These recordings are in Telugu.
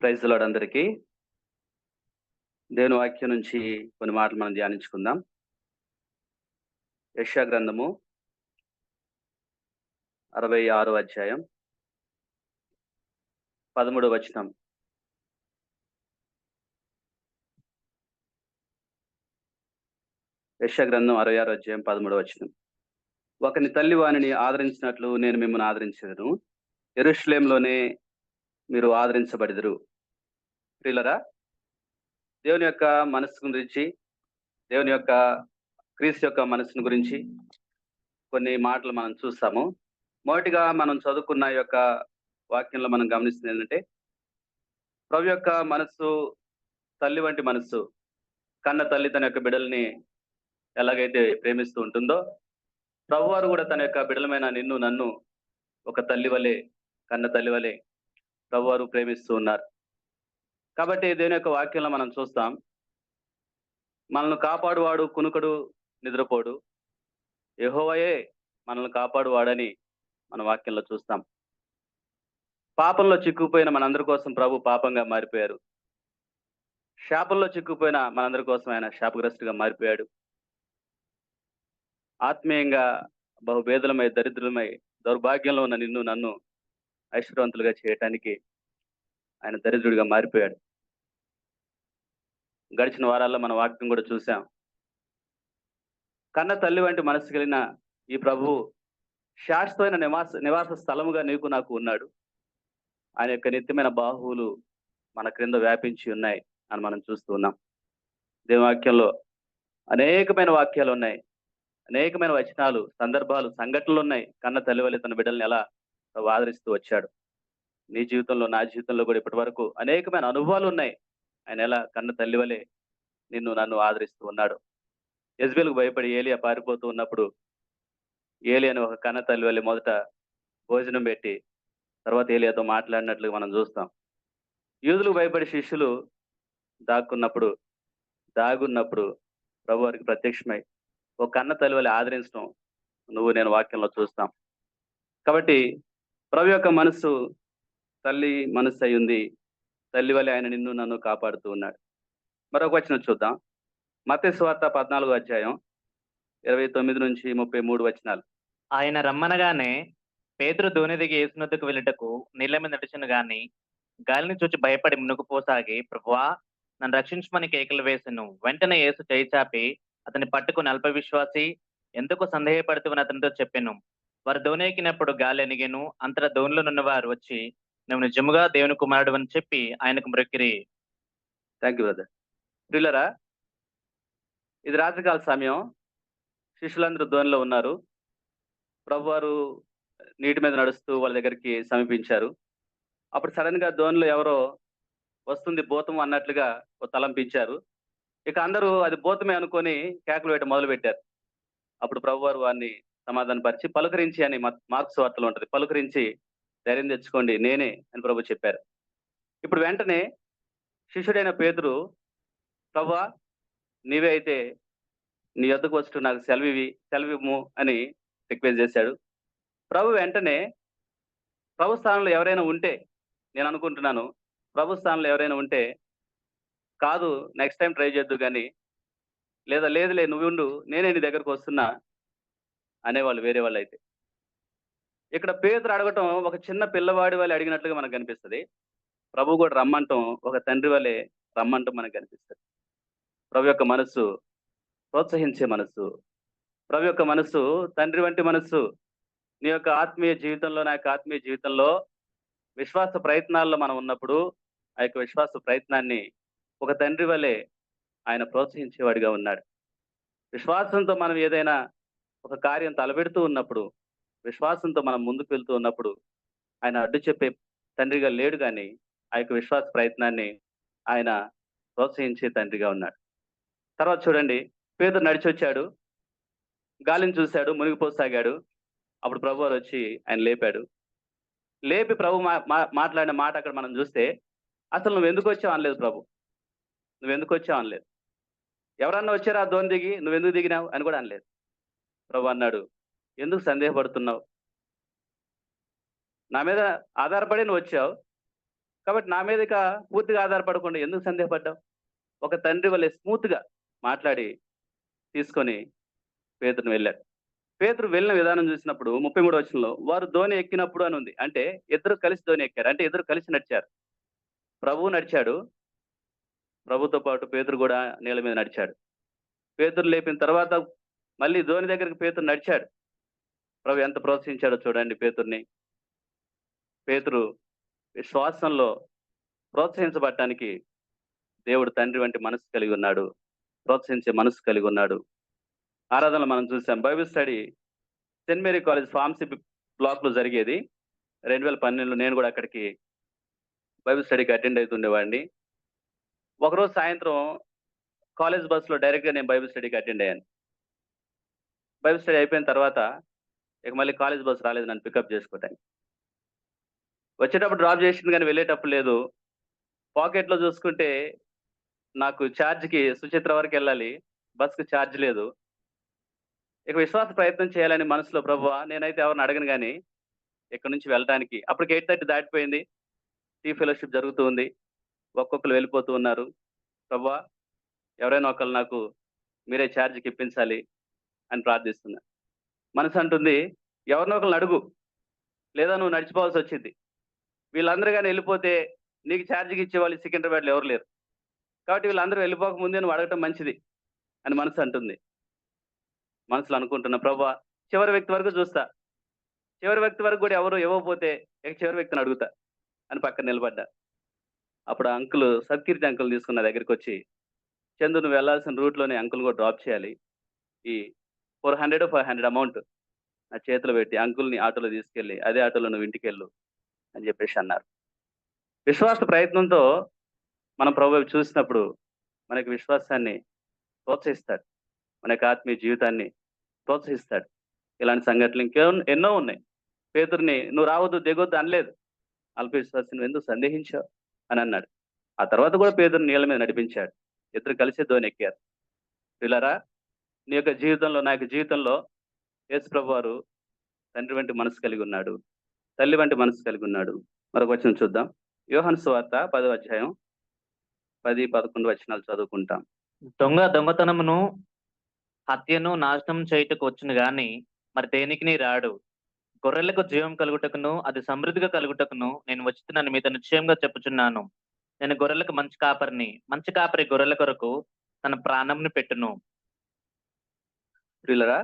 ప్రైజ్ ది లార్డ్ అందరికీ. దేవుని వాక్యం నుంచి కొన్ని మాటలు మనం ధ్యానించుకుందాం. యెషయా గ్రంథము 66వ అధ్యాయం 13వ వచనం. యెషయా గ్రంథం 66వ అధ్యాయం 13వ వచనం. ఒకని తల్లి వానిని ఆదరించినట్లు నేను మిమ్మల్ని ఆదరించెదను. యెరూషలేములోనే మీరు ఆదరించబడెదరు. ప్రియులారా, దేవుని యొక్క మనస్సు గురించి, దేవుని యొక్క క్రీస్తు యొక్క మనస్సును గురించి కొన్ని మాటలు మనం చూస్తాము. మొదటిగా మనం చదువుకున్న ఈ యొక్క వాక్యంలో మనం గమనిస్తుంది ఏంటంటే, ప్రభు యొక్క మనస్సు తల్లి వంటి మనస్సు. కన్న తల్లి తన యొక్క బిడ్డల్ని ఎలాగైతే ప్రేమిస్తూ ఉంటుందో, ప్రభువారు కూడా తన యొక్క బిడ్డలమైన నిన్ను నన్ను ఒక తల్లి వలె, కన్న తల్లి వలె ప్రభువారు ప్రేమిస్తూ ఉన్నారు. కాబట్టి దేవుని యొక్క వాక్యంలో మనం చూస్తాం, మనల్ని కాపాడువాడు కునుకడు నిద్రపోడు, యెహోవాయే మనల్ని కాపాడువాడని మన వాక్యంలో చూస్తాం. పాపంలో చిక్కుపోయిన మనందరి కోసం ప్రభు పాపంగా మారిపోయారు. శాపంలో చిక్కుపోయిన మనందరి కోసం ఆయన శాపగ్రస్తుగా మారిపోయాడు. ఆత్మీయంగా బహుభేదలమై, దరిద్రులమై, దౌర్భాగ్యంలో ఉన్న నిన్ను నన్ను ఐశ్వర్యవంతులుగా చేయటానికి ఆయన దరిద్రుడిగా మారిపోయాడు. గడిచిన వారాల్లో మన వాక్యం కూడా చూసాం. కన్న తల్లి వంటి మనసు కలిగిన ఈ ప్రభువు శాశ్వతమైన నివాస స్థలముగా నీకు నాకు ఉన్నాడు. ఆయన యొక్క నిత్యమైన బాహువులు మన క్రింద వ్యాపించి ఉన్నాయి అని మనం చూస్తూ ఉన్నాం. దేవుని వాక్యంలో అనేకమైన వాక్యాలు ఉన్నాయి, అనేకమైన వచనాలు, సందర్భాలు, సంఘటనలు ఉన్నాయి. కన్న తల్లి వలె తన బిడ్డల్ని ఎలా ఆదరిస్తూ వచ్చాడు. నీ జీవితంలో, నా జీవితంలో కూడా ఇప్పటి వరకు అనేకమైన అనుభవాలు ఉన్నాయి. ఆయన ఎలా కన్న తల్లి వలె నిన్ను నన్ను ఆదరిస్తూ ఉన్నాడు. యెజెబెలుకు భయపడి ఏలియా పారిపోతూ ఉన్నప్పుడు ఏలియాని ఒక కన్న తల్లి వలె మొదట భోజనం పెట్టి తర్వాత ఏలియాతో మాట్లాడినట్లుగా మనం చూస్తాం. యూదులకు భయపడి శిష్యులు దాగున్నప్పుడు ప్రభు వారికి ప్రత్యక్షమై ఒక కన్న తల్లి వలె ఆదరించడం నువ్వు నేను వాక్యంలో చూస్తాం. కాబట్టి ప్రభు యొక్క మనస్సు తల్లి మనస్సు అయి ఉంది. తల్లి వలె ఆయన నిన్ను నన్ను కాపాడుతూ ఉన్నాడు. మరొక వచనం చూద్దాం. మత్తయి సువార్త 14వ అధ్యాయం 29 నుంచి 33 వచనాలు. ఆయన రమ్మనగానే పేతురు దోణి దిగి యేసునొద్దకు వెళ్ళుటకు నీళ్ల మీద నడిచెను గాని గాలిని చూచి భయపడి మునుగుపోసాగి, ప్రభువా నన్ను రక్షించమని కేకలు వేసెను. వెంటనే యేసు చేయి చాపి అతన్ని పట్టుకుని, అల్ప విశ్వాసి, ఎందుకు సందేహపడుతువని అతనితో చెప్పెను. వారు దోణి ఎక్కినప్పుడు గాలి అణిగెను. అంతటా దోణిలో నున్న వారు వచ్చి, నువ్వు నిజముగా దేవుని కుమారుడు అని చెప్పి ఆయనకు మ్రొక్కిరి. Thank you brother. ప్రియులారా, ఇది రాత్రికాల సమయం. శిష్యులందరూ దోణిలో ఉన్నారు. ప్రభువారు నీటి మీద నడుస్తూ వాళ్ళ దగ్గరికి సమీపించారు. అప్పుడు సడన్ గా దోణిలో ఎవరో వస్తుంది భూతం అన్నట్లుగా ఒక తలంపించారు. ఇక అందరూ అది భూతమే అనుకొని కేకలు వేయడం మొదలు పెట్టారు. అప్పుడు ప్రభువారు వారిని సమాధానపరిచి పలుకరించి అని మార్కు సువార్తలో ఉంటది, పలుకరించి ధైర్యం తెచ్చుకోండి నేనే అని ప్రభు చెప్పారు. ఇప్పుడు వెంటనే శిష్యుడైన పేతురు, ప్రభువా నీవే అయితే నీ యొద్దకు వచ్చి నాకు సెలవివ్వు అని రిక్వెస్ట్ చేశాడు. ప్రభు వెంటనే ప్రభు స్థానంలో ఎవరైనా ఉంటే, నేను అనుకుంటున్నాను ప్రభు స్థానంలో ఎవరైనా ఉంటే, కాదు నెక్స్ట్ టైం ట్రై చేద్దు కానీ, లేదా లేదులే నువ్వు ఉండు నేనే నీ దగ్గరకు వస్తున్నా అనేవాళ్ళు వేరే వాళ్ళు అయితే. ఇక్కడ పేతురు అడగటం ఒక చిన్న పిల్లవాడి వల్ల అడిగినట్లుగా మనకు కనిపిస్తుంది. ప్రభు కూడా రమ్మంటం ఒక తండ్రి వలె రమ్మంటం మనకు కనిపిస్తుంది. ప్రభు యొక్క మనస్సు ప్రోత్సహించే మనస్సు. ప్రభు యొక్క మనస్సు తండ్రి వంటి మనస్సు. నీ యొక్క ఆత్మీయ జీవితంలో, నా యొక్క ఆత్మీయ జీవితంలో విశ్వాస ప్రయత్నాల్లో మనం ఉన్నప్పుడు ఆ యొక్క విశ్వాస ప్రయత్నాన్ని ఒక తండ్రి వలె ఆయన ప్రోత్సహించేవాడిగా ఉన్నాడు. విశ్వాసంతో మనం ఏదైనా ఒక కార్యం తలపెడుతూ ఉన్నప్పుడు, విశ్వాసంతో మనం ముందుకు వెళ్తూ ఉన్నప్పుడు ఆయన అడ్డు చెప్పే తండ్రిగా లేడు, కానీ ఆ యొక్క విశ్వాస ప్రయత్నాన్ని ఆయన ప్రోత్సహించే తండ్రిగా ఉన్నాడు. తర్వాత చూడండి, పేతురు నడిచి వచ్చాడు, గాలిని చూశాడు, మునిగిపోసాగాడు. అప్పుడు ప్రభు వారు వచ్చి ఆయన లేపాడు. లేపి ప్రభు మాట్లాడిన మాట అక్కడ మనం చూస్తే, అసలు నువ్వు ఎందుకు వచ్చావు అనలేదు ప్రభు. నువ్వు ఎందుకు వచ్చావు అనలేదు. ఎవరన్నా వచ్చారా దోణి దిగి, నువ్వు ఎందుకు దిగినావు అని కూడా అనలేదు. ప్రభు అన్నాడు, ఎందుకు సందేహపడుతున్నావు? నా మీద ఆధారపడి నువ్వు వచ్చావు, కాబట్టి నా మీద ఇక పూర్తిగా ఆధారపడకుండా ఎందుకు సందేహపడ్డావు? ఒక తండ్రి వలె స్మూత్‌గా మాట్లాడి తీసుకొని పేతురుని వెళ్ళాడు. పేతురు వెళ్ళిన విధానం చూసినప్పుడు 33 వచనంలో వారు దోణి ఎక్కినప్పుడు అని ఉంది. అంటే ఇద్దరు కలిసి దోణి ఎక్కారు. అంటే ఇద్దరు కలిసి నడిచారు. ప్రభువు నడిచాడు. ప్రభుతో పాటు పేతురు కూడా నీళ్ళ మీద నడిచాడు. పేతురు లేపిన తర్వాత మళ్ళీ దోణి దగ్గరికి పేతురు నడిచాడు. ప్రభు ఎంత ప్రోత్సహించాడో చూడండి పేతురుని. పేతురు విశ్వాసంలో ప్రోత్సహించబడటానికి దేవుడు తండ్రి వంటి మనసు కలిగి ఉన్నాడు. ప్రోత్సహించే మనసు కలిగి ఉన్నాడు. ఆరాధనలో మనం చూసాం. Bible study Saint Mary college pharmacy బ్లాక్‌లో జరిగేది. 2012లో నేను కూడా అక్కడికి బైబిల్ స్టడీకి అటెండ్ అవుతుండేవాడిని. ఒకరోజు సాయంత్రం కాలేజ్ బస్‌లో డైరెక్ట్‌గా నేను బైబిల్ స్టడీకి అటెండ్ అయ్యాను. బైబిల్ స్టడీ అయిపోయిన తర్వాత ఇక మళ్ళీ కాలేజ్ బస్ రాలేదు నన్ను పికప్ చేసుకోవటానికి. వచ్చేటప్పుడు డ్రాప్ చేసింది కానీ వెళ్ళేటప్పుడు లేదు. పాకెట్‌లో చూసుకుంటే నాకు ఛార్జ్‌కి సుచిత్ర వరకెళ్ళాలి. బస్‌కి ఛార్జ్ లేదు. ఇక విశ్వాస ప్రయత్నం చేయాలని మనసులో ప్రభువా నేనైతే ఎవరిని అడగను గాని ఇక్కడి నుంచి వెళ్ళటానికి అప్పటికి 8:30 దాటిపోయింది. టీ ఫెలోషిప్ జరుగుతూ ఉంది. ఒక్కొక్కరు వెళ్ళిపోతూ ఉన్నారు. ప్రభువా ఎవరైనా ఒకళ్ళు నాకు మీరే ఛార్జ్‌కి ఇప్పించాలి అని ప్రార్థిస్తున్నా. మనసు అంటుంది ఎవరినో ఒకళ్ళని అడుగు. లేదా నువ్వు నడిచిపోవాల్సి వచ్చిద్ది. వీళ్ళందరూ గాని వెళ్ళిపోతే నీకు ఛార్జ్‌కి ఇచ్చేవాళ్ళు సికింద్రాబాద్‌లో ఎవరు లేరు. కాబట్టి వీళ్ళందరూ వెళ్ళిపోక ముందే నువ్వు అడగటం మంచిది అని మనసు అంటుంది. మనసులో అనుకుంటున్నా ప్రభువా చివరి వ్యక్తి వరకు చూస్తా. చివరి వ్యక్తి వరకు కూడా ఎవరు ఇవ్వకపోతే ఇక చివరి వ్యక్తిని అడుగుతా అని పక్కన నిలబడ్డా. అప్పుడు ఆ అంకుల్ సత్కీర్తి అంకుల్ తీసుకున్న నా దగ్గరికొచ్చి చందు నువ్వు వెళ్ళాల్సిన రూట్‌లోనే అంకుల్ కూడా డ్రాప్ చేయాలి. ఈ 400 500 అమౌంట్ నా చేతిలో పెట్టి అంకుల్‌ని ఆటోలో తీసుకెళ్ళి అదే ఆటోలో నువ్వు ఇంటికెళ్ళు అని చెప్పేసి అన్నారు. విశ్వాస ప్రయత్నంతో మనం ప్రభువు చూసినప్పుడు మనకి విశ్వాసాన్ని ప్రోత్సహిస్తాడు. మన యొక్క ఆత్మీయ జీవితాన్ని ప్రోత్సహిస్తాడు. ఇలాంటి సంఘటనలు ఎన్నో ఉన్నాయి. పేతురుని నువ్వు రావద్దు, దిగొద్దు అనలేదు. అల్ప విశ్వాసి నువ్వు ఎందుకు సందేహించావు అని అన్నాడు. ఆ తర్వాత కూడా పేతురుని నీళ్ళ మీద నడిపించాడు. ఇద్దరు కలిసి దోణి ఎక్కారు. ప్రియులారా నీ యొక్క జీవితంలో నా యొక్క జీవితంలో యేసు ప్రభువారు తండ్రి వంటి మనసు కలిగి ఉన్నాడు. తల్లి వంటి మనసు కలిగి ఉన్నాడు. మరొక వచనం చూద్దాం. యోహాను సువార్త 10వ అధ్యాయం 10, 11 వచనాలు చదువుకుంటాం. దొంగ దొంగతనమును హత్యను నాశనం చేయుటకు వచ్చును గాని మరి దేనికిని రాడు. గొర్రెలకు జీవం కలుగుటకును అది సమృద్ధిగా కలుగుటకును నేను వచ్చుతున్నాను మీతో నిశ్చయంగా చెప్పుచున్నాను. నేను గొర్రెలకు మంచి కాపరిని. మంచి కాపరి గొర్రెల కొరకు తన ప్రాణంను పెట్టును. ప్రియులారా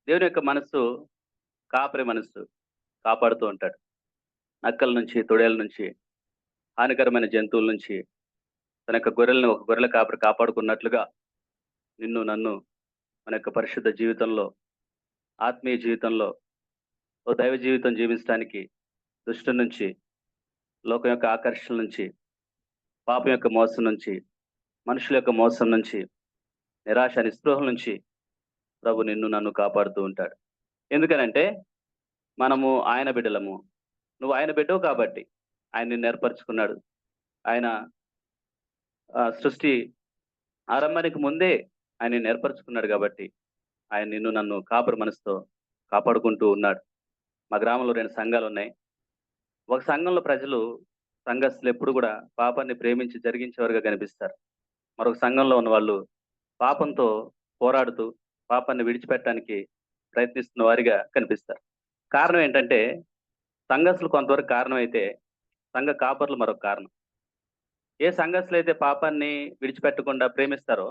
దేవుని యొక్క మనస్సు కాపరి మనస్సు కాపాడుతూ ఉంటాడు. నక్కల నుంచి, తొడేల నుంచి, హానికరమైన జంతువుల నుంచి తన యొక్క గొర్రెలను ఒక గొర్రెల కాపరి కాపాడుకున్నట్లుగా నిన్ను నన్ను మన యొక్క పరిశుద్ధ జీవితంలో ఆత్మీయ జీవితంలో ఓ దైవ జీవితం జీవించడానికి దుష్టు నుంచి, లోకం యొక్క ఆకర్షణ నుంచి, పాపం యొక్క మోసం నుంచి, మనుషుల యొక్క మోసం నుంచి, నిరాశ నిస్పృహల నుంచి ప్రభు నిన్ను నన్ను కాపాడుతూ ఉంటాడు. ఎందుకనంటే మనము ఆయన బిడ్డలము. నువ్వు ఆయన బిడ్డవు కాబట్టి ఆయన నిన్ను ఏర్పరచుకున్నాడు. ఆయన సృష్టి ఆరంభానికి ముందే ఆయన నిన్ను ఏర్పరచుకున్నాడు కాబట్టి ఆయన నిన్ను నన్ను కాపరి మనసుతో కాపాడుకుంటూ ఉన్నాడు. మా గ్రామంలో 2 సంఘాలు ఉన్నాయి. ఒక సంఘంలో ప్రజలు సంఘస్థులు ఎప్పుడు కూడా పాపాన్ని ప్రేమించి జరిగించేవారుగా కనిపిస్తారు. మరొక సంఘంలో ఉన్న వాళ్ళు పాపంతో పోరాడుతూ పాపాన్ని విడిచిపెట్టడానికి ప్రయత్నిస్తున్న వారిగా కనిపిస్తారు. కారణం ఏంటంటే సంఘస్థులు కొంతవరకు కారణం అయితే సంఘ కాపరులు మరొక కారణం. ఏ సంఘస్థులు అయితే పాపాన్ని విడిచిపెట్టకుండా ప్రేమిస్తారో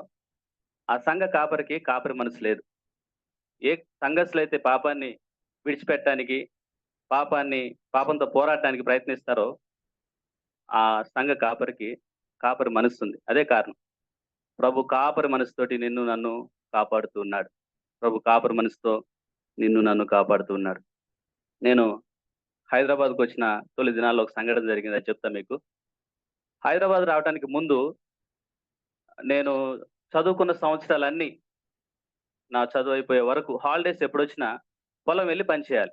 ఆ సంఘ కాపరికి కాపరి మనసు లేదు. ఏ సంఘస్థులు అయితే పాపాన్ని విడిచిపెట్టడానికి పాపంతో పోరాడటానికి ప్రయత్నిస్తారో ఆ సంఘ కాపరికి కాపరి మనసు ఉంది. అదే కారణం. ప్రభు కాపరి మనసుతోటి నిన్ను నన్ను కాపాడుతూ ఉన్నాడు. ప్రభు కాపరి మనసుతో నిన్ను నన్ను కాపాడుతూ ఉన్నాడు. నేను హైదరాబాద్‌కు వచ్చిన తొలి దినాల్లో ఒక సంఘటన జరిగింది. అది చెప్తా మీకు. హైదరాబాద్ రావడానికి ముందు నేను చదువుకున్న సంవత్సరాలన్నీ నా చదువు అయిపోయే వరకు హాలిడేస్ ఎప్పుడొచ్చినా పొలం వెళ్ళి పని చేయాలి.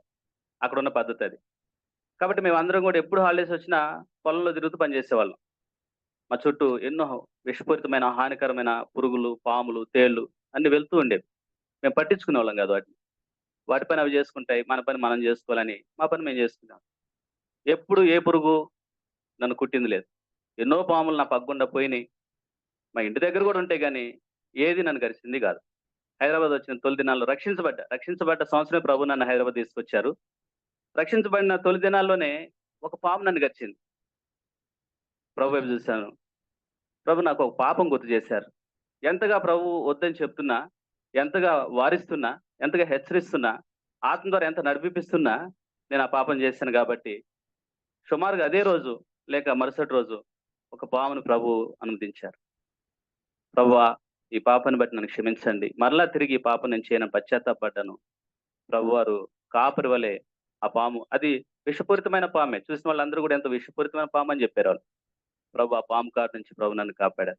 అక్కడున్న పద్ధతి అది. కాబట్టి మేమందరం కూడా ఎప్పుడు హాలిడేస్ వచ్చినా పొలంలో తిరుగుతూ పనిచేసేవాళ్ళం. మా చుట్టూ ఎన్నో విషపూరితమైన, హానికరమైన పురుగులు, పాములు, తేళ్లు అన్నీ వెళ్తూ ఉండేవి. మేము పట్టించుకునేవాళ్ళం కాదు వాటిని. వాటి పని అవి చేసుకుంటాయి. మన పని మనం చేసుకోవాలని మా పని మేము చేసుకున్నాం. ఎప్పుడు ఏ పురుగు నన్ను కుట్టింది లేదు. ఎన్నో పాములు నా పగ్గగుండా పోయినాయి. మా ఇంటి దగ్గర గూడా ఉంటాయి గానీ, ఏది నన్ను గరిచింది గాదు. హైదరాబాద్ వచ్చిన తొలి దినాల్లో రక్షించబడ్డ సంవత్సరమే ప్రభు నన్ను హైదరాబాద్ తీసుకొచ్చారు. రక్షించబడిన తొలి దినాల్లోనే ఒక పాము నన్ను గరిచింది. ప్రభు వైపు చూశాను. ప్రభు నాకు ఒక పాపం గుర్తు చేశారు. ఎంతగా ప్రభు వద్దని చెప్తున్నా, ఎంతగా వారిస్తున్నా, ఎంతగా హెచ్చరిస్తున్నా, ఆత్మ ద్వారా ఎంత నడిపిస్తున్నా, నేను ఆ పాపం చేశాను గాబట్టి, సుమారుగా అదే రోజు లేక మరుసటి రోజు ఒక పామును ప్రభువు అనుమతించారు. ప్రభువా! ఈ పాపాన్ని బట్టి నన్ను క్షమించండి. మరలా తిరిగి ఈ పాపం నేను చేయనని పశ్చాత్తాపపడ్డాను. ప్రభువారు కాపరి వలె ఆ పాము అది విషపూరితమైన పామే. చూసిన వాళ్ళందరూ గూడా ఎంతో విషపూరితమైన పామని జెప్పారాళ్ళు. ప్రభు ఆ పాము కాటు నుంచి ప్రభు నన్ను కాపాడారు.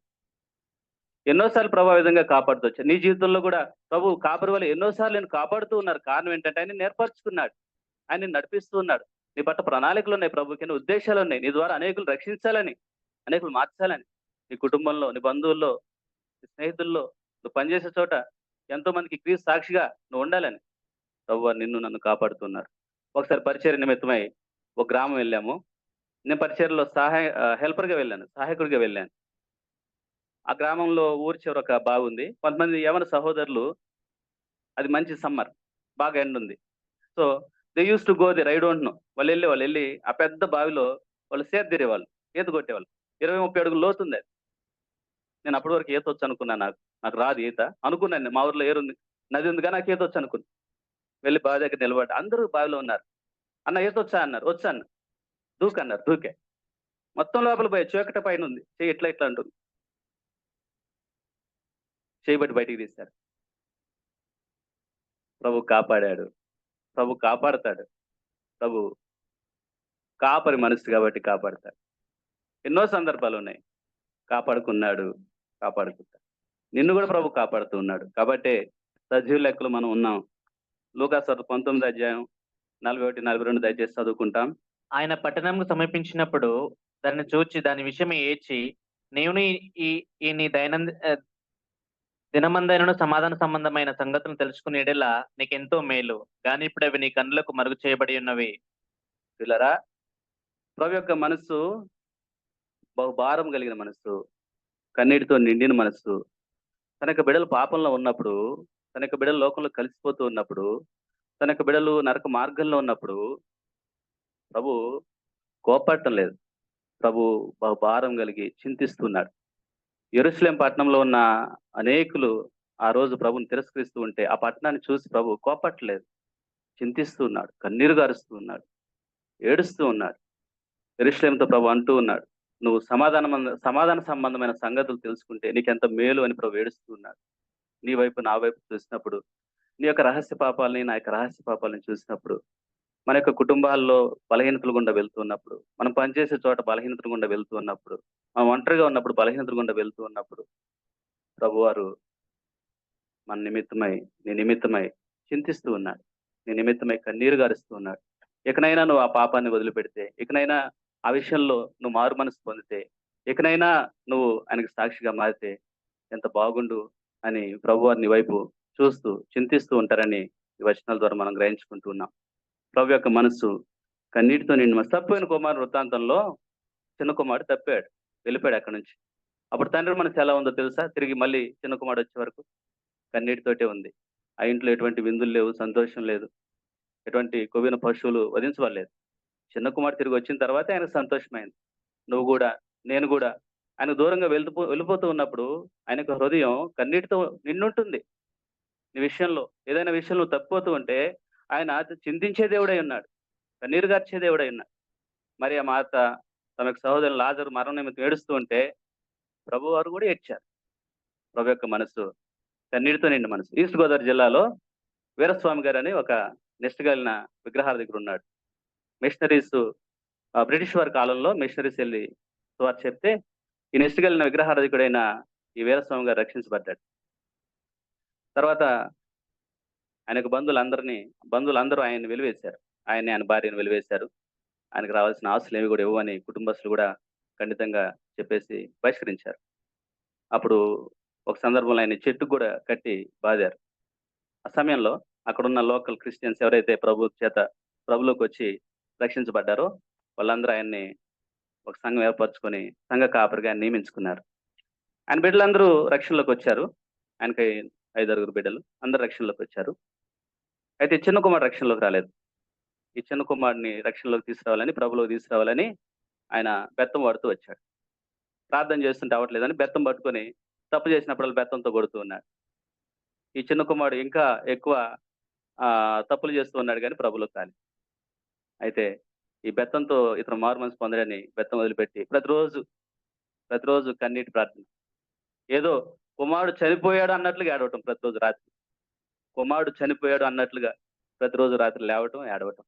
ఎన్నో సార్లు ప్రభు ఆ విధంగా కాపాడుతూ వచ్చారు. నీ జీవితంలో గూడా ప్రభు కాపరి వలె ఎన్నో సార్లు నిన్ను కాపాడుతూ ఉన్నారు. కారణం ఏంటంటే ఆయన నేర్పరచుకున్నాడు. ఆయన నిన్ను నడిపిస్తూ ఉన్నాడు. నీ పట్ల ప్రణాళికలున్నాయి ప్రభుకి. ఉద్దేశాలున్నాయి. నీ ద్వారా అనేకులు రక్షించాలని, అనేకులు మార్చాలని. నీ కుటుంబంలో, నీ బంధువుల్లో, నీ స్నేహితుల్లో, నువ్వు పనిచేసే చోట ఎంతో మందికి క్రీస్తు సాక్షిగా నువ్వు ఉండాలని ప్రభువు నిన్ను నన్ను కాపాడుతున్నారు. ఒకసారి పరిచర్య నిమిత్తమై ఒక గ్రామం వెళ్ళాము. నేను పరిచర్యలో హెల్పర్‌గా వెళ్ళాను. సహాయకుడిగా వెళ్ళాను. ఆ గ్రామంలో ఊరి చివర ఒక బావి. కొంతమంది యవ్వన సహోదరులు అది మంచి సమ్మర్. బాగా ఎండుంది. So, they used to go there. I don't know. వాళ్ళెళ్ళి ఆ పెద్ద బావిలో వాళ్ళు సేద తీరేవాళ్ళు. ఈత కొట్టేవాళ్ళు. 20, 30 అడుగుల లోతుందది. నేను అప్పటి వరకు ఈతొచ్చు అనుకున్నా నాకు. నాకు రాదు ఈత. అనుకున్నాను నేను. మా ఊర్లో ఏరుంది. నది ఉంది గాని నాకు ఈతొచ్చు అనుకున్నా. వెళ్లి బావి దగ్గర నిలబడ్డా. అందరూ బావిలో ఉన్నారు. "అన్న ఈతొచ్చా?" అన్నారు. "వచ్చన్నా." దూకన్నారు. దూకా. మొత్తం లోపలికి పోయా. చీకటి పైనుంది. చెయ్యి ఇట్లా ఇట్లా అంటుంది. చెయ్యి బట్టి బయటికి తీశారు. ప్రభు కాపాడాడు. ప్రభు కాపాడతాడు. ప్రభు కాపరి మనసు కాబట్టి కాపాడతాడు. ఎన్నో సందర్భాలున్నాయి. కాపాడుకున్నాడు. కాపాడుకుంటాడు. నిన్ను గూడా ప్రభు కాపాడుతూ ఉన్నాడు. కాబట్టే సజీవ లెక్కలో మనం ఉన్నాం. లూకాసు 19 అధ్యాయం 41, 42 దయచేసి చదువుకుంటాం. ఆయన పట్టణంకు సమీపించినప్పుడు దాన్ని చూచి దాని విషయమై ఏడ్చి, నీవును ఈ ఈ నీ దినమందైనను సమాధాన సంబంధమైన సంగతులను తెలుసుకునే యెడల నీకెంతో మేలు. గాని ఇప్పుడవి నీ కన్నులకు మరుగు చేయబడి ఉన్నవి. ప్రియులారా, ప్రభు యొక్క మనస్సు బహుభారం కలిగిన మనస్సు, కన్నీటితో నిండిన మనస్సు. తన యొక్క బిడ్డలు పాపంలో ఉన్నప్పుడు, తన యొక్క బిడ్డలు లోకంలో కలిసిపోతూ ఉన్నప్పుడు, తన యొక్క బిడ్డలు నరక మార్గంలో ఉన్నప్పుడు ప్రభు కోపడటం లేదు. ప్రభు బహుభారం కలిగి చింతిస్తున్నాడు. యెరూషలేం పట్టణంలో ఉన్న అనేకులు ఆ రోజు ప్రభుని తిరస్కరిస్తూ ఉంటే, ఆ పట్టణాన్ని చూసి ప్రభు కోపట్టలేదు. చింతిస్తూ ఉన్నాడు. కన్నీరు గారుస్తూ ఉన్నాడు. ఏడుస్తూ ఉన్నాడు. యెరూషలేముతో ప్రభు అంటూ ఉన్నాడు. నువ్వు సమాధాన సంబంధమైన సంగతులు తెలుసుకుంటే నీకెంత మేలు అని ప్రభు ఏడుస్తూ ఉన్నాడు. నీ వైపు, నా వైపు చూసినప్పుడు, నీ యొక్క రహస్య పాపాలని, నా యొక్క రహస్య పాపాలను చూసినప్పుడు, మన యొక్క కుటుంబాల్లో బలహీనతలు గుండా వెళ్తూ ఉన్నప్పుడు, మనం పనిచేసే చోట బలహీనతలు గుండా వెళ్తూ ఉన్నప్పుడు, మనం ఒంటరిగా ఉన్నప్పుడు బలహీనతలు గుండా వెళ్తూ ఉన్నప్పుడు, ప్రభువారు మన నిమిత్తమై, నీ నిమిత్తమై చింతిస్తూ ఉన్నాడు. నీ నిమిత్తమై కన్నీరు గారుస్తూ ఉన్నాడు. ఇకనైనా నువ్వు ఆ పాపాన్ని వదిలిపెడితే, ఇకనైనా ఆ విషయంలో నువ్వు మారు మనసు పొందితే, ఇకనైనా నువ్వు ఆయనకు సాక్షిగా మారితే ఎంత బాగుండు అని ప్రభువారు నీ వైపు చూస్తూ, చింతిస్తూ ఉంటారని ఈ వచనాల ద్వారా మనం గ్రహించుకుంటూ ఉన్నాం. ప్రభు యొక్క మనస్సు కన్నీటితో నిండి తప్పిపోయిన కుమారుని వృత్తాంతంలో చిన్న కుమారుడు తప్పాడు. వెళ్ళిపోయాడు అక్కడి నుంచి. అప్పుడు తండ్రి మనసు ఎలా ఉందో తెలుసా? తిరిగి మళ్ళీ చిన్న కుమారుడు వచ్చే వరకు కన్నీటితోటే ఉంది. ఆ ఇంట్లో ఎటువంటి విందులు లేవు, సంతోషం లేదు. ఎటువంటి కొవ్విన పశువులు వధించబడలేదు. చిన్న కుమారుడు తిరిగి వచ్చిన తర్వాతే ఆయనకు సంతోషమైంది. నువ్వు గూడా, నేను గూడా ఆయనకు దూరంగా వెళ్ళిపోతూ ఉన్నప్పుడు ఆయన యొక్క హృదయం కన్నీటితో నిండుంటుంది. నీ విషయంలో ఏదైనా విషయంలో నువ్వు తప్పిపోతూ ఉంటే ఆయన చింతించే దేవుడై ఉన్నాడు. కన్నీరు గార్చే దేవుడై ఉన్నాడు. మరి ఆ మాత తన యొక్క సహోదరుని లాజరు మరణం నిమిత్తం ఏడుస్తూ ఉంటే ప్రభువారు కూడా ఏడ్చారు. ప్రభు యొక్క మనసు కన్నీటితో నిండిన మనసు. ఈస్ట్ గోదావరి జిల్లాలో వీరస్వామి గారని ఒక నిష్ట కలిగిన విగ్రహాల దగ్గర ఉన్నాడు. మిషనరీస్ బ్రిటిష్ వారి కాలంలో మిషనరీస్ వెళ్ళి సువార్త చెప్తే ఈ నిష్ట కలిగిన విగ్రహారాధికుడైన ఈ వీరస్వామి గారు రక్షించబడ్డాడు. తర్వాత ఆయనకు బంధువులందరూ ఆయన్ని వెలివేశారు. ఆయన భార్యను వెలివేశారు. ఆయనకు రావాల్సిన ఆస్తులు ఏవి కూడా ఇవ్వని కుటుంబస్తులు కూడా ఖండితంగా చెప్పేసి బహిష్కరించారు. అప్పుడు ఒక సందర్భంలో ఆయన చెట్టుకు కూడా కట్టి బాదారు. ఆ సమయంలో అక్కడున్న లోకల్ క్రిస్టియన్స్ ఎవరైతే ప్రభువులోకి వచ్చి రక్షించబడ్డారో వాళ్ళందరూ ఆయన్ని ఒక సంఘం ఏర్పరచుకొని సంఘ కాపరిగా ఆయన నియమించుకున్నారు. ఆయన బిడ్డలందరూ రక్షణలోకి వచ్చారు. ఆయనకి 5 బిడ్డలు అందరూ రక్షణలోకి వచ్చారు. అయితే చిన్న కుమారుడు రక్షణలోకి రాలేదు. ఈ చిన్న కుమారుడిని రక్షణలోకి తీసుకురావాలని, ప్రభువులోకి తీసుకురావాలని ఆయన బెత్తం వాడుతూ వచ్చాడు. ప్రార్థన చేస్తుంటే అవ్వట్లేదని బెత్తం పట్టుకొని తప్పు చేసినప్పుడల్లా బెత్తంతో కొడుతూ ఉన్నాడు. ఈ చిన్న కుమారుడు ఇంకా ఎక్కువ తప్పులు చేస్తూ ఉన్నాడు కానీ ప్రభువులోకి రాలేదు. అయితే ఈ బెత్తంతో ఇతను మారుమనసు పొందడని బెత్తం వదిలిపెట్టి ప్రతిరోజు కన్నీటి ప్రార్థన. ఏదో కుమారుడు చనిపోయాడు అన్నట్లుగా ఏడవటం ప్రతిరోజు రాత్రి. కుమారుడు చనిపోయాడు అన్నట్లుగా ప్రతిరోజు రాత్రి లేవటం, ఏడవటం.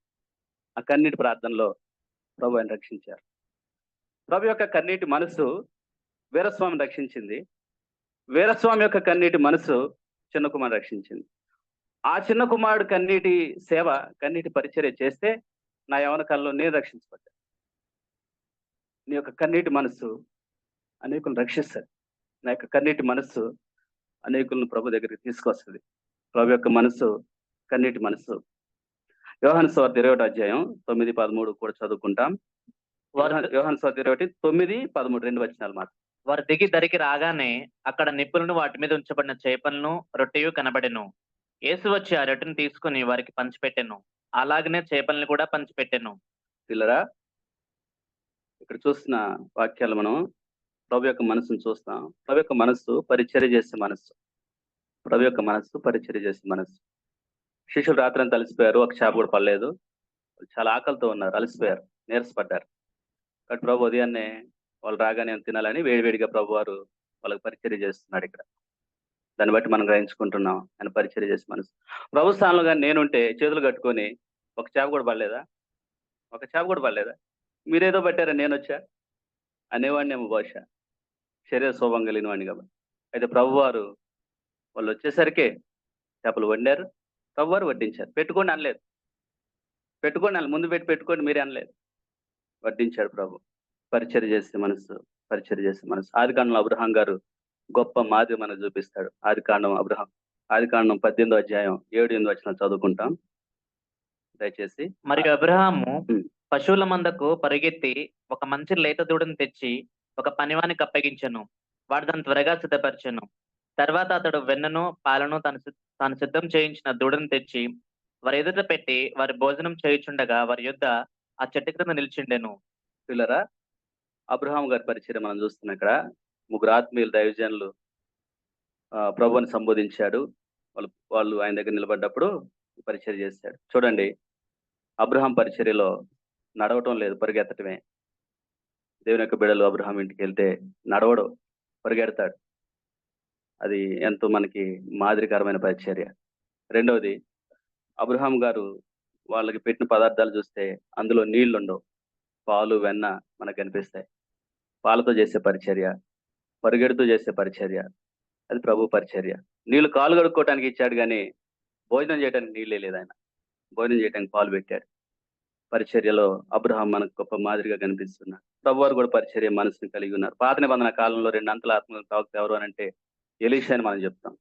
ఆ కన్నీటి ప్రార్థనలో ప్రభు ఆయన రక్షించారు. ప్రభు యొక్క కన్నీటి మనసు వీరస్వామిని రక్షించింది. వీరస్వామి యొక్క కన్నీటి మనసు చిన్న కుమారుడు రక్షించింది. ఆ చిన్న కుమారుడు కన్నీటి సేవ, కన్నీటి పరిచర్య చేస్తే నా యవన కాలంలో నేను రక్షించబడ్డా. నీ యొక్క కన్నీటి మనసు అనేకులను రక్షిస్తుంది. నా యొక్క కన్నీటి మనస్సు అనేకులను ప్రభు దగ్గరికి తీసుకొస్తుంది. ప్రభు యొక్క మనసు కన్నీటి మనసు. యోహాను సువార్త 21 అధ్యాయం 9, 13 కూడా చదువుకుంటాం. యోహాను సువార్త 21, 9, 13 2 వచనాలు మాట. వారు దిగి దరికి రాగానే అక్కడ నిప్పులను వాటి మీద ఉంచబడిన చేపలను రొట్టెయు కనబడెను. యేసు వచ్చి ఆ రొట్టెను తీసుకుని వారికి పంచిపెట్టెను. అలాగనే చేపలను కూడా పంచిపెట్టెను. పిల్లరా, ఇక్కడ చూస్తున్న వాక్యాలు మనం ప్రభు యొక్క మనసును చూస్తాం. ప్రభు యొక్క మనస్సు పరిచర్య చేసే మనస్సు. ప్రభు యొక్క మనస్సు పరిచర్య చేసే మనస్సు. శిష్యులు రాత్రంతా అలసిపోయారు, ఒక చేప కూడా పడలేదు. చాలా ఆకలితో ఉన్నారు, అలసిపోయారు, నీరసపడ్డారు. కాబట్టి ప్రభు ఉదయాన్నే వాళ్ళు రాగానే తినాలని వేడివేడిగా ప్రభు వారు వాళ్ళకి పరిచర్య చేస్తున్నాడు. ఇక్కడ దాన్ని బట్టి మనం గ్రహించుకుంటున్నాం ఆయన పరిచర్య చేసే మనసు. ప్రభు స్థానంలో కానీ నేనుంటే చేతులు కట్టుకొని ఒక చేప కూడా పడలేదా, ఒక చేప కూడా పడలేదా, మీరేదో పట్టారా నేను వచ్చా అనేవాడిని ఏమో బహుశా, శరీర శోభం కలిగిన వాడిని కాబట్టి. అయితే ప్రభు వారు వాళ్ళు వచ్చేసరికి చేపలు వండారు, ప్రభు వారు వడ్డించారు. పెట్టుకోండి అనలేదు, పెట్టుకోండి అని ముందు పెట్టుకోండి మీరే అనలేదు, వడ్డించాడు ప్రభు. పరిచర్య చేసే మనసు, పరిచర్య చేసే మనసు. ఆదికాండంలో అబ్రహాం గారు గొప్ప మాదిరి మనకు చూపిస్తాడు. ఆదికాండం 18వ అధ్యాయం 7-8 వచనాలు చదువుకుంటాం దయచేసి. మరియు అబ్రహాము పశువుల మందకు పరిగెత్తి ఒక మంచి లేత దూడను తెచ్చి ఒక పనివానికి అప్పగించెను. వాడు దాన్ని త్వరగా సిద్ధపరచెను. తర్వాత అతడు వెన్నను పాలను తాను సిద్ధం చేయించిన దూడను తెచ్చి వారి ఎదుట పెట్టి వారి భోజనం చేయుచుండగా వారి యొద్ద ఆ చెట్టు క్రింద నిలిచిండెను. పిల్లరా, అబ్రహాం గారి పరిచయం మనం చూస్తున్నాం. ఇక్కడ 3 ఆత్మీయులు దైవజనులు ప్రభువుని సంబోధించాడు. వాళ్ళు ఆయన దగ్గర నిలబడ్డప్పుడు పరిచర్య చేశాడు. చూడండి, అబ్రహాం పరిచర్యలో నడవటం లేదు, పరిగెత్తటమే. దేవుని యొక్క బిడ్డలు అబ్రహాం ఇంటికి వెళ్తే నడవడు, పరిగెడతాడు. అది ఎంతో మనకి మాదిరికరమైన పరిచర్య. రెండవది, అబ్రహాం గారు వాళ్ళకి పెట్టిన పదార్థాలు చూస్తే అందులో నీళ్లు ఉండవు, పాలు వెన్న మనకు కనిపిస్తాయి. పాలతో చేసే పరిచర్య, పరిగెడుతూ చేసే పరిచర్య, అది ప్రభు పరిచర్య. నీళ్లు కాలు కడుక్కోవటానికి ఇచ్చాడు కానీ భోజనం చేయడానికి నీళ్ళే లేదు. ఆయన భోజనం చేయడానికి పాలు పెట్టాడు. పరిచర్యలో అబ్రహాం మనకు గొప్ప మాదిరిగా కనిపిస్తున్నారు. ప్రభు వారు కూడా పరిచర్య మనసుని కలిగి ఉన్నారు. పాత నిబంధన కాలంలో 2 అంతల ఆత్మ తాగుతూ ఎవరు అని అంటే ఎలీషా అని మనం చెప్తాం.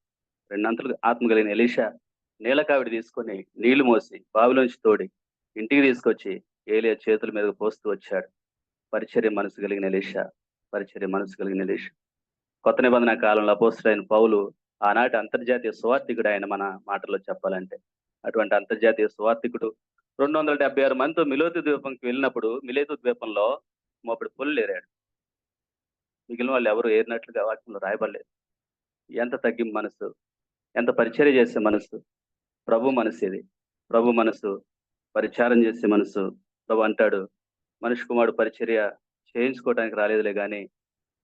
2 అంతలు ఆత్మ కలిగిన ఎలీషా నీళ్ళకావిడి తీసుకొని నీళ్లు మోసి బావిలోంచి తోడి ఇంటికి తీసుకొచ్చి ఏలియా చేతుల మీద పోస్తూ వచ్చాడు. పరిచర్య మనసు కలిగిన ఎలీషా, పరిచర్య మనసు కలిగిన ఎలీషా. కొత్త నిబంధన కాలంలో అపోస్తలుడైన పౌలు ఆనాటి అంతర్జాతీయ సువార్థికుడు. ఆయన మన మాటల్లో చెప్పాలంటే అటువంటి అంతర్జాతీయ సువార్థికుడు 276 మందితో మిలేతు ద్వీపంకి వెళ్ళినప్పుడు మిలేతు ద్వీపంలో మోపడి పొల్లు ఏరాడు. మిగిలిన వాళ్ళు ఎవరు ఏరినట్లుగా వాక్యంలో రాయబడలేదు. ఎంత తగ్గింపు మనసు, ఎంత పరిచర్య చేసే మనసు. ప్రభు మనసు ఇది. ప్రభు మనసు పరిచారం చేసే మనసు. ప్రభు అంటాడు, మనిషి కుమారుడు పరిచర్య చేయించుకోవడానికి రాలేదులే కానీ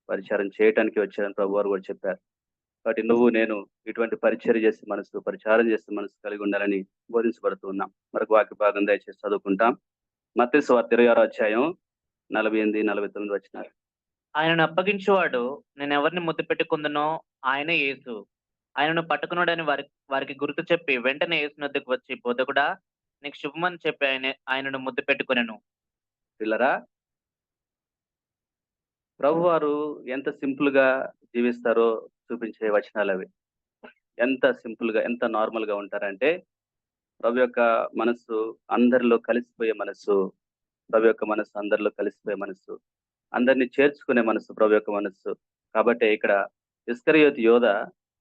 పరిచారం చేయటానికి వచ్చారని ప్రభు వారు కూడా చెప్పారు. కాబట్టి నువ్వు నేను ఇటువంటి పరిచర్య చేసే మనసు, పరిచారం చేసే మనసు కలిగి ఉండాలని బోధించబడుతూ ఉన్నాం. మరొక వాక్య భాగం దయచేసి చదువుకుంటాం. మత్తయి సువార్త 26వ అధ్యాయం 48, 49 వచనాలు. ఆయనను అప్పగించువాడు నేను ఎవరిని ముద్దు పెట్టుకుందునో ఆయన యేసు. ఆయనను పట్టుకున్నాడని వారికి గుర్తు చెప్పి వెంటనే యేసు వద్దకు వచ్చి, బోధకుడా నీకు శుభమని చెప్పి ఆయనను ముద్దు పెట్టుకునేను. పిల్లరా, ప్రభు వారు ఎంత సింపుల్ గా జీవిస్తారో చూపించే వచనాలు అవి. ఎంత సింపుల్ గా, ఎంత నార్మల్ గా ఉంటారంటే ప్రభు యొక్క మనసు అందరిలో కలిసిపోయే మనసు. ప్రభు యొక్క మనసు అందరిలో కలిసిపోయే మనసు. అందరినీ చేర్చుకునే మనసు ప్రభు యొక్క మనస్సు. కాబట్టి ఇక్కడ ఇస్కరియోతు యోధ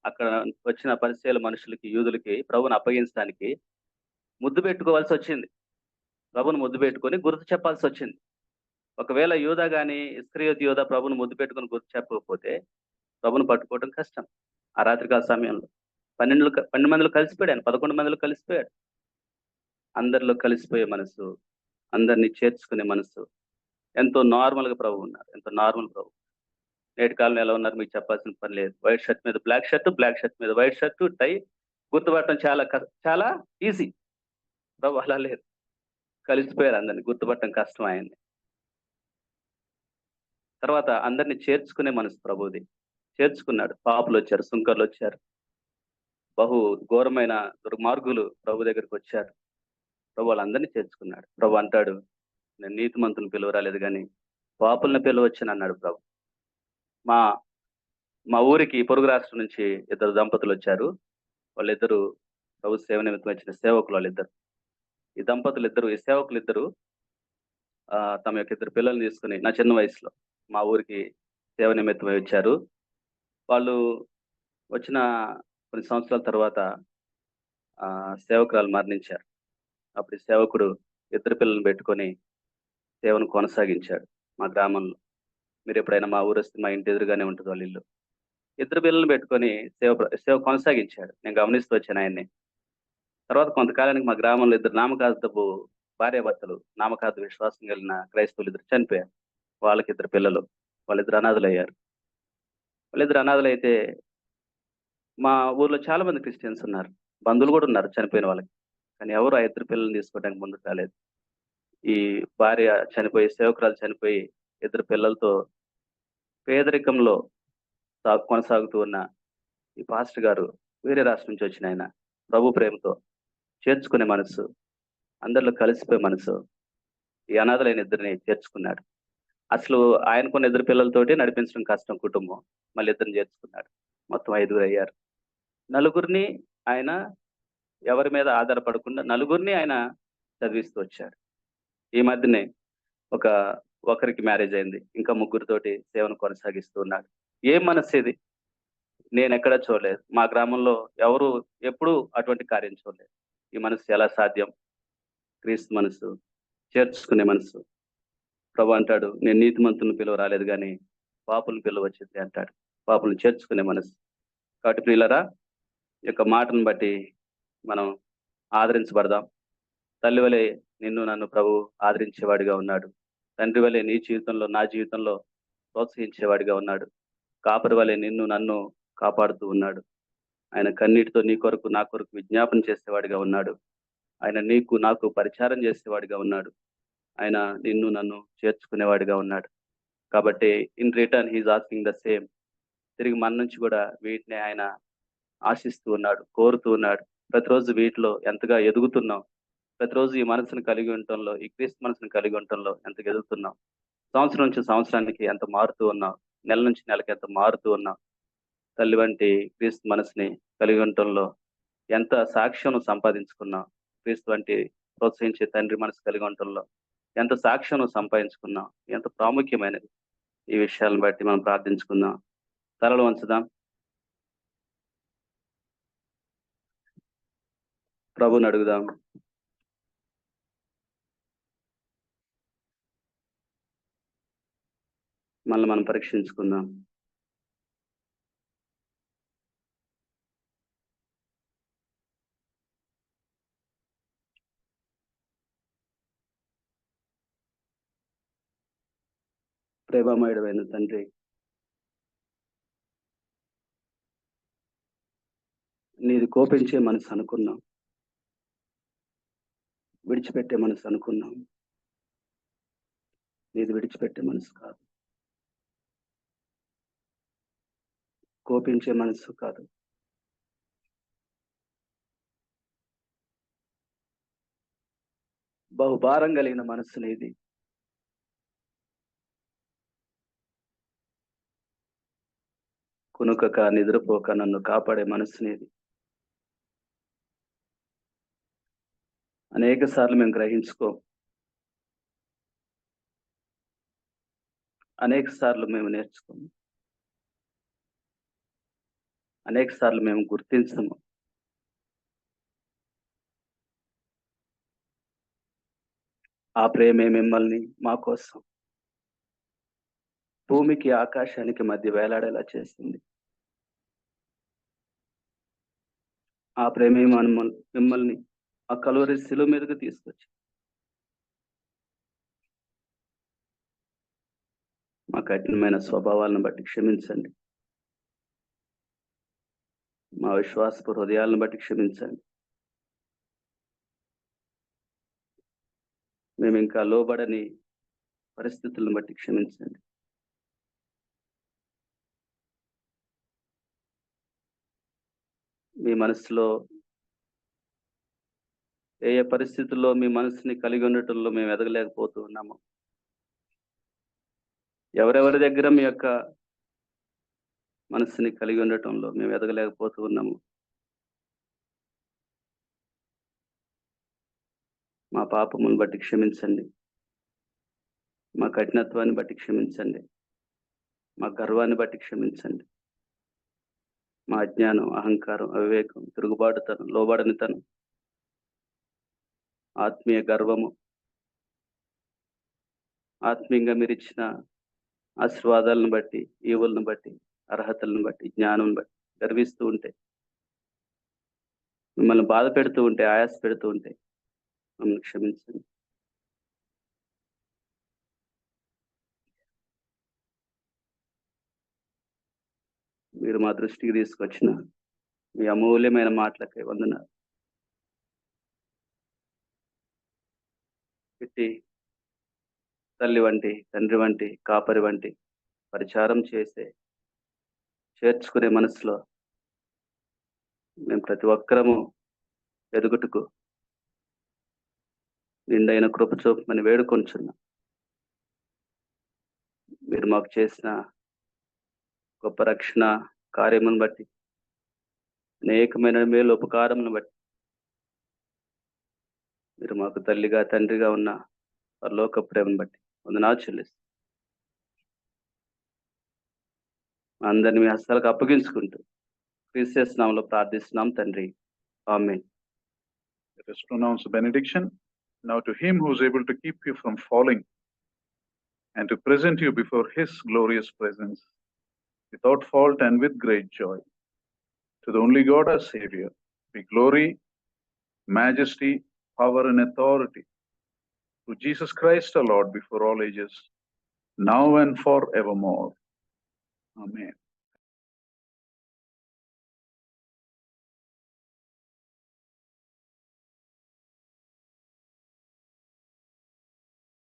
అక్కడ వచ్చిన పరిసయ్యుల మనుషులకి, యూదులకి ప్రభువుని అప్పగించడానికి ముద్దు పెట్టుకోవాల్సి వచ్చింది. ప్రభువుని ముద్దు పెట్టుకొని గుర్తు చెప్పాల్సి వచ్చింది. ఒకవేళ యూదా గాని, ఇస్కరియోతు యోధ ప్రభువుని ముద్దు పెట్టుకొని గుర్తు చెప్పకపోతే ప్రభువుని పట్టుకోవడం కష్టం. ఆ రాత్రికాల సమయంలో 12 మందిలో కలిసిపోయాడు ఆయన. 11 మందిలో కలిసిపోయాడు. అందరిలో కలిసిపోయే మనసు, అందరిని చేర్చుకునే మనసు. ఎంతో నార్మల్‌గా ప్రభువు ఉన్నారు. ఎంతో నార్మల్ ప్రభు. నేటి కాలంలో ఎలా ఉన్నారు మీకు చెప్పాల్సిన పని లేదు. వైట్ షర్ట్ మీద బ్లాక్ షర్ట్, బ్లాక్ షర్ట్ మీద వైట్ షర్ట్, టై గుర్తుపట్టడం చాలా ఈజీ. ప్రభు అలా లేదు. కలిసిపోయారు అందరిని. గుర్తుపట్టడం కష్టం ఆయన్ని. తర్వాత అందరిని చేర్చుకునే మనసు ప్రభువుది. చేర్చుకున్నాడు. పాపులొచ్చారు, సుంకర్లొచ్చారు. బహు ఘోరమైన దుర్మార్గులు ప్రభు దగ్గరికి వచ్చారు. ప్రభు వాళ్ళందరినీ చేర్చుకున్నాడు. ప్రభు అంటాడు, నేను నీతిమంతులను పిలువరాలేదు గాని పాపులను పిలవచ్చానన్నాడు ప్రభు. మా మా ఊరికి పొరుగు రాష్ట్రం నుంచి ఇద్దరు దంపతులు వచ్చారు. వాళ్ళిద్దరూ ప్రభు సేవ నిమిత్తం వచ్చిన సేవకులు వాళ్ళిద్దరు. ఈ సేవకులిద్దరూ తమ యొక్క ఇద్దరు పిల్లల్ని తీసుకుని నా చిన్న వయసులో మా ఊరికి సేవ నిమిత్తమై వచ్చారు. వాళ్ళు వచ్చిన కొన్ని సంవత్సరాల తర్వాత సేవకురాలు మరణించారు. అప్పుడు ఈ సేవకుడు ఇద్దరు పిల్లల్ని పెట్టుకొని సేవను కొనసాగించాడు మా గ్రామంలో. మీరు ఎప్పుడైనా మా ఊరు వస్తే మా ఇంటి ఎదురుగానే ఉంటుంది వాళ్ళ ఇల్లు. ఇద్దరు పిల్లల్ని పెట్టుకొని సేవ కొనసాగించాడు. నేను గమనిస్తూ వచ్చాను ఆయన్ని. తర్వాత కొంతకాలానికి మా గ్రామంలో ఇద్దరు నామకార్థపు భార్యాభర్తలు, నామకార్థ విశ్వాసం కలిగిన క్రైస్తవులు ఇద్దరు చనిపోయారు. వాళ్ళకి ఇద్దరు పిల్లలు. వాళ్ళిద్దరు అనాథలయ్యారు. వాళ్ళిద్దరు అనాథలైతే మా ఊర్లో చాలా మంది క్రిస్టియన్స్ ఉన్నారు. బంధువులు కూడా ఉన్నారు చనిపోయిన వాళ్ళకి. కానీ ఎవరు ఆ ఇద్దరు పిల్లల్ని తీసుకోవడానికి ముందుకు రాలేదు. ఈ భార్య చనిపోయి, సేవకురాలు చనిపోయి, ఇద్దరు పిల్లలతో పేదరికంలో కొనసాగుతూ ఉన్న ఈ పాస్టర్ గారు వేరే రాష్ట్రం నుంచి వచ్చిన ఆయన ప్రభు ప్రేమతో చేర్చుకునే మనసు, అందరిలో కలిసిపోయే మనసు, ఈ అనాథలైన ఇద్దరిని చేర్చుకున్నాడు. అసలు ఆయనకున్న ఇద్దరు పిల్లలతోటి నడిపించడం కష్టం కుటుంబం. మళ్ళీ ఇద్దరిని చేర్చుకున్నాడు. మొత్తం 5గురు అయ్యారు. నలుగురిని ఆయన ఎవరి మీద ఆధారపడకుండా నలుగురిని ఆయన చదివిస్తూ వచ్చాడు. ఈ మధ్యనే ఒకరికి మ్యారేజ్ అయింది. ఇంకా ముగ్గురితోటి సేవను కొనసాగిస్తూ ఉన్నాడు. ఏం మనస్సు ఇది? నేనెక్కడా చూడలేదు. మా గ్రామంలో ఎవరు ఎప్పుడూ అటువంటి కార్యం చూడలేదు. ఈ మనసు ఎలా సాధ్యం? క్రీస్తు మనసు, చేర్చుకునే మనసు. ప్రభు అంటాడు, నేను నీతిమంతులను పిలువ రాలేదు గాని పాపులను పిలువచ్చింది అంటాడు. పాపులను చేర్చుకునే మనసు. కాబట్టి ప్రియులారా, ఈ యొక్క మాటను బట్టి మనం ఆదరించబడదాం. తల్లి వలె నిన్ను నన్ను ప్రభు ఆదరించేవాడిగా ఉన్నాడు. తండ్రి వలె నీ జీవితంలో, నా జీవితంలో ప్రోత్సహించేవాడిగా ఉన్నాడు. కాపరి వలె నిన్ను నన్ను కాపాడుతూ ఉన్నాడు. ఆయన కన్నీటితో నీ కొరకు, నా కొరకు విజ్ఞాపన చేసేవాడిగా ఉన్నాడు. ఆయన నీకు నాకు పరిచారం చేసేవాడిగా ఉన్నాడు. ఆయన నిన్ను నన్ను చేర్చుకునేవాడిగా ఉన్నాడు. కాబట్టి in return he's asking the same. తిరిగి మన నుంచి కూడా వీటిని ఆయన ఆశిస్తూ ఉన్నాడు, కోరుతూ ఉన్నాడు. ప్రతిరోజు వీటిలో ఎంతగా ఎదుగుతున్నాం, ప్రతిరోజు ఈ మనసును కలిగి ఉండటంలో, ఈ క్రీస్తు మనసును కలిగి ఉండటంలో ఎంతగా ఎదుగుతున్నాం, సంవత్సరం నుంచి సంవత్సరానికి ఎంత మారుతూ ఉన్నాం, నెల నుంచి నెలకి ఎంత మారుతూ ఉన్నాం. తల్లి వంటి క్రీస్తు మనసుని కలిగి ఉండటంలో ఎంత సాక్ష్యం సంపాదించుకున్నాం, క్రీస్తు వంటి ప్రోత్సహించే తండ్రి మనసు కలిగి ఉండటంలో ఎంత సాక్ష్యం సంపాదించుకున్నాం, ఎంత ప్రాముఖ్యమైనది. ఈ విషయాలను బట్టి మనం ప్రార్థించుకుందాం. తలలు వంచుదాం. ప్రభుని అడుగుదాం. మనల్ని మనం పరీక్షించుకుందాం. ప్రేమమయుడైన తండ్రి, నీది కోపించే మనసు అనుకున్నాం, విడిచిపెట్టే మనసు అనుకున్నాం. నీది విడిచిపెట్టే మనసు కాదు, కోపించే మనసు కాదు. బహుభారం కలిగిన మనస్సు నీది. కునుకక నిద్రపోక నన్ను కాపాడే మనస్సు నీది. అనేక సార్లు మేము గ్రహించుకో, అనేక సార్లు మేము నేర్చుకున్నాం, అనేక సార్లు మేము గుర్తించము. ఆ ప్రేమే మిమ్మల్ని మా కోసం భూమికి ఆకాశానికి మధ్య వేలాడేలా చేసింది. ఆ ప్రేమే మిమ్మల్ని ఆ కలువరి శిలువ మీదకు తీసుకొచ్చి మా కఠినమైన స్వభావాలను బట్టి క్షమించండి, మా విశ్వాసపు హృదయాలను బట్టి క్షమించండి. మేము ఇంకా లోబడని పరిస్థితులను బట్టి క్షమించండి. మీ మనసులో ఏ ఏ పరిస్థితుల్లో మీ మనసుని కలిగి ఉండటంలో మేము ఎదగలేకపోతూ ఉన్నాము. ఎవరెవరి దగ్గర మీ యొక్క మనసుని కలిగి ఉండటంలో మేము ఎదగలేకపోతూ ఉన్నాము. మా పాపమును బట్టి క్షమించండి, మా కఠినత్వాన్ని బట్టి క్షమించండి, మా గర్వాన్ని బట్టి క్షమించండి, మా అజ్ఞానం, అహంకారం, అవివేకం, తిరుగుబాటుతనం, లోబడనితనం, ఆత్మీయ గర్వము, ఆత్మీయంగా మీరు ఇచ్చిన ఆశీర్వాదాలను బట్టి, ఈవులను బట్టి, అర్హతలను బట్టి, జ్ఞానం బట్టి గర్విస్తూ ఉంటే, మిమ్మల్ని బాధ పెడుతూ ఉంటే, ఆయాస పెడుతూ ఉంటే మమ్మల్ని క్షమించండి. మీరు మా దృష్టికి తీసుకొచ్చిన మీ అమూల్యమైన మాటలకై వందనాలు. పెట్టి తల్లి వంటి, తండ్రి వంటి, కాపరి వంటి పరిచారం చేర్చుకునే మనసులో మేము ప్రతి ఒక్కరము ఎదుగుటకు నిండైన కృప చూపమని వేడుకొంచున్నాం. మీరు మాకు చేసిన గొప్ప రక్షణ కార్యమును బట్టి, అనేకమైన మేలు ఉపకారమును బట్టి, మీరు మాకు తల్లిగా తండ్రిగా ఉన్న పరలోక ప్రేమను బట్టి వందనాలు చెల్లిస్తాం. అందరిని మీ హస్తాలకు అప్పగించుకుంటూ క్రీస్తు నామములో ప్రార్థిస్తున్నాం తండ్రి, ఆమేన్. Let us pronounce a benediction. Now to him who is able to keep you from falling and to present you before his glorious presence without fault and with great joy, to the only God our Savior, be glory, majesty, power and authority through Jesus Christ our Lord before all ages, now and forevermore. Amen.